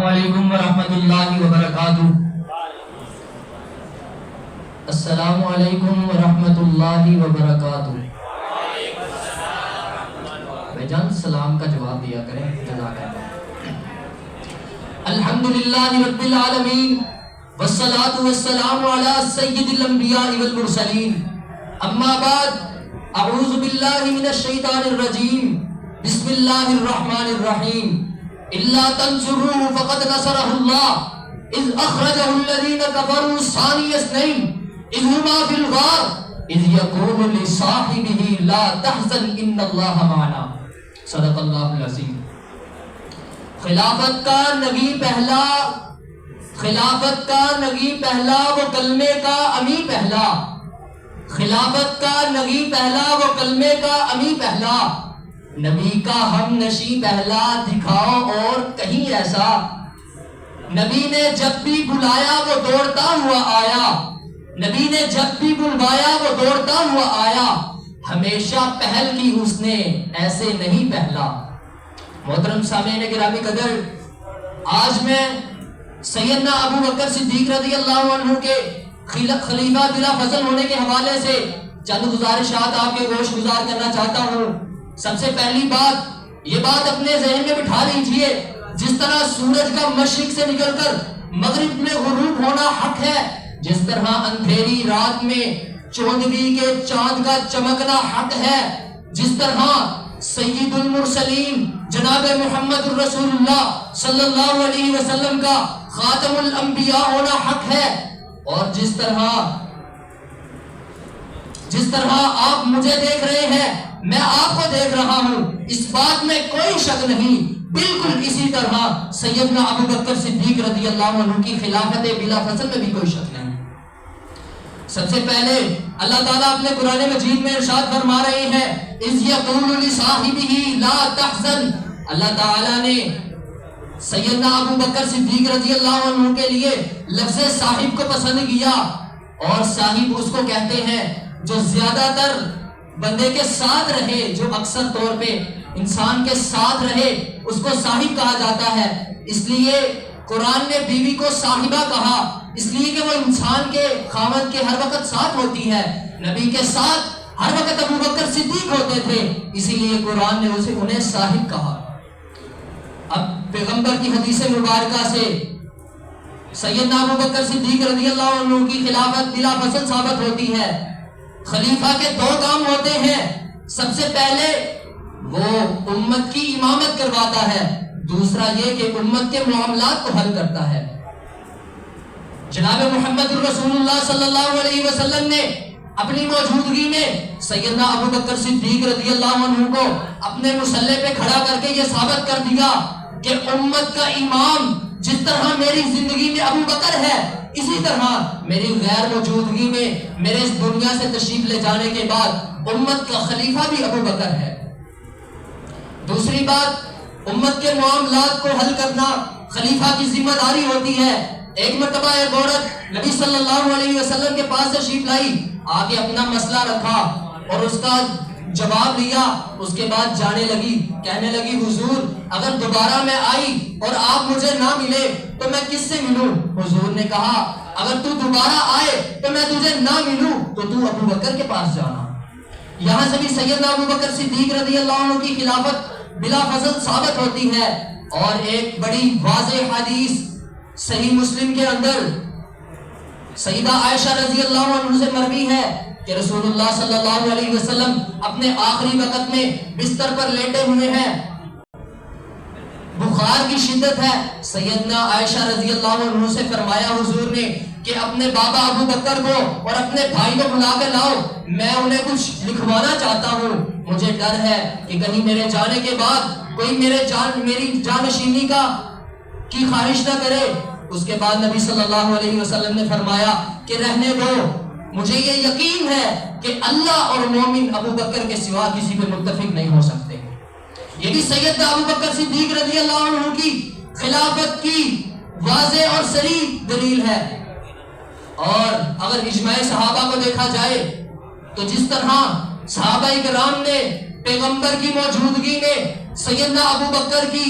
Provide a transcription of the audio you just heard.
علیکم ورحمۃ اللہ وبرکاتہ۔ السلام علیکم ورحمۃ اللہ وبرکاتہ۔ بھائی جان سلام کا جواب دیا کریں، جزاک اللہ۔ الحمدللہ رب العالمین والصلاة والسلام علی سید الانبیاء والمرسلین، اما بعد، اعوذ باللہ من الشیطان الرجیم، بسم اللہ الرحمن الرحیم۔ الا تنصروه فقد نصره الله اذ اخرجه الذين كفروا ثاني اثنين اذ هما في الغار اذ يقول لصاحبه لا تحزن ان الله معنا، صدق اللہ العظیم۔ خلافت کا نبی پہلا وہ کلمے کا امی پہلا، خلافت کا نبی پہلا وہ کلمے کا امی پہلا، نبی کا ہم نشی پہلا دکھاؤ اور کہیں ایسا، نبی نے جب بھی بلایا وہ دوڑتا ہوا آیا، نبی نے جب بھی بلوایا وہ دوڑتا ہوا آیا، ہمیشہ پہل کی اس نے ایسے نہیں پہلا۔ محترم سامعین گرامی قدر، آج میں سیدنا ابو بکر صدیق رضی اللہ عنہ کے خلیفہ بلا فضل ہونے کے حوالے سے چند گزارشات آپ کے گوش گزار کرنا چاہتا ہوں۔ سب سے پہلی بات، یہ بات اپنے ذہن میں بٹھا لیجئے، جس طرح سورج کا مشرق سے نکل کر مغرب میں غروب ہونا حق ہے، جس طرح اندھیری رات میں چودھویں کے چاند کا چمکنا حق ہے، جس طرح سید المرسلین جناب محمد الرسول اللہ صلی اللہ علیہ وسلم کا خاتم الانبیاء ہونا حق ہے، اور جس طرح آپ مجھے دیکھ رہے ہیں میں آپ کو دیکھ رہا ہوں، اس بات میں کوئی شک نہیں، بالکل اسی طرح سیدنا ابو بکر صدیق رضی اللہ عنہ کی خلافت بلا فصل میں بھی کوئی شک نہیں۔ سب سے پہلے اللہ تعالیٰ اپنے قرآن مجید میں ارشاد فرما رہے ہیں، اذ یقول لصاحبہ لا تحزن۔ اللہ تعالیٰ نے سیدنا ابو بکر صدیق رضی اللہ عنہ کے لیے لفظ صاحب کو پسند کیا، اور صاحب اس کو کہتے ہیں جو زیادہ تر بندے کے ساتھ رہے، جو اکثر طور پہ انسان کے ساتھ رہے، اس کو صاحب کہا جاتا ہے۔ اس لیے قرآن نے بیوی کو صاحبہ کہا، اس لیے کہ وہ انسان کے خاوند کے ہر وقت ساتھ ہوتی ہے۔ نبی کے ساتھ ہر وقت ابو بکر صدیق ہوتے تھے، اسی لیے قرآن نے انہیں صاحب کہا۔ اب پیغمبر کی حدیث مبارکہ سے سیدنا ابو بکر صدیق رضی اللہ عنہ کی خلافت بلا فصل ثابت ہوتی ہے۔ خلیفہ کے دو کام ہوتے ہیں، سب سے پہلے وہ امت کی امامت کرواتا ہے، دوسرا یہ کہ امت کے معاملات کو حل کرتا ہے۔ جناب محمد الرسول اللہ صلی اللہ علیہ وسلم نے اپنی موجودگی میں سیدنا ابو بکر صدیق رضی اللہ عنہ کو اپنے مصلی پہ کھڑا کر کے یہ ثابت کر دیا کہ امت کا امام جس طرح میری زندگی میں ابو بکر ہے، اسی طرح میری غیر موجودگی میں میرے اس دنیا سے تشریف لے جانے کے بعد امت کا خلیفہ بھی ابو بکر ہے۔ دوسری بات، امت کے معاملات کو حل کرنا خلیفہ کی ذمہ داری ہوتی ہے۔ ایک مرتبہ ایک عورت نبی صلی اللہ علیہ وسلم کے پاس تشریف لائی، آ کے اپنا مسئلہ رکھا اور اس کا جواب لیا، اس کے بعد جانے لگی، کہنے لگی حضور اگر دوبارہ میں آئی اور آپ مجھے نہ ملے تو میں کس سے ملوں؟ حضور نے کہا اگر تو دوبارہ آئے تو میں تجھے نہ ملوں تو تو ابو بکر کے پاس جانا۔ یہاں سے بھی سیدنا ابو بکر صدیق رضی اللہ عنہ کی خلافت بلا فصل ثابت ہوتی ہے۔ اور ایک بڑی واضح حدیث صحیح مسلم کے اندر سیدہ عائشہ رضی اللہ عنہ سے مروی ہے کہ رسول اللہ صلی اللہ علیہ وسلم اپنے آخری وقت میں بستر پر لیٹے ہوئے ہیں، بخار کی شدت ہے، سیدنا عائشہ رضی اللہ عنہ سے فرمایا حضور نے کہ اپنے بابا ابو بکر کو اور اپنے بھائی کو بلا کے لاؤ، میں انہیں کچھ لکھوانا چاہتا ہوں، مجھے ڈر ہے کہ کہیں میرے جانے کے بعد کوئی میری جانشینی کی خواہش نہ کرے۔ اس کے بعد نبی صلی اللہ علیہ وسلم نے فرمایا کہ رہنے دو، مجھے یہ یقین ہے کہ اللہ اور مومن ابو بکر کے سوا کسی پہ متفق نہیں ہو سکتے۔ یہ بھی سیدنا ابو بکر صدیق رضی اللہ عنہ کی خلافت کی واضح اور صریح دلیل ہے۔ اور اگر اجماع صحابہ کو دیکھا جائے تو جس طرح صحابہ کرام نے پیغمبر کی موجودگی میں سیدنا ابو بکر کی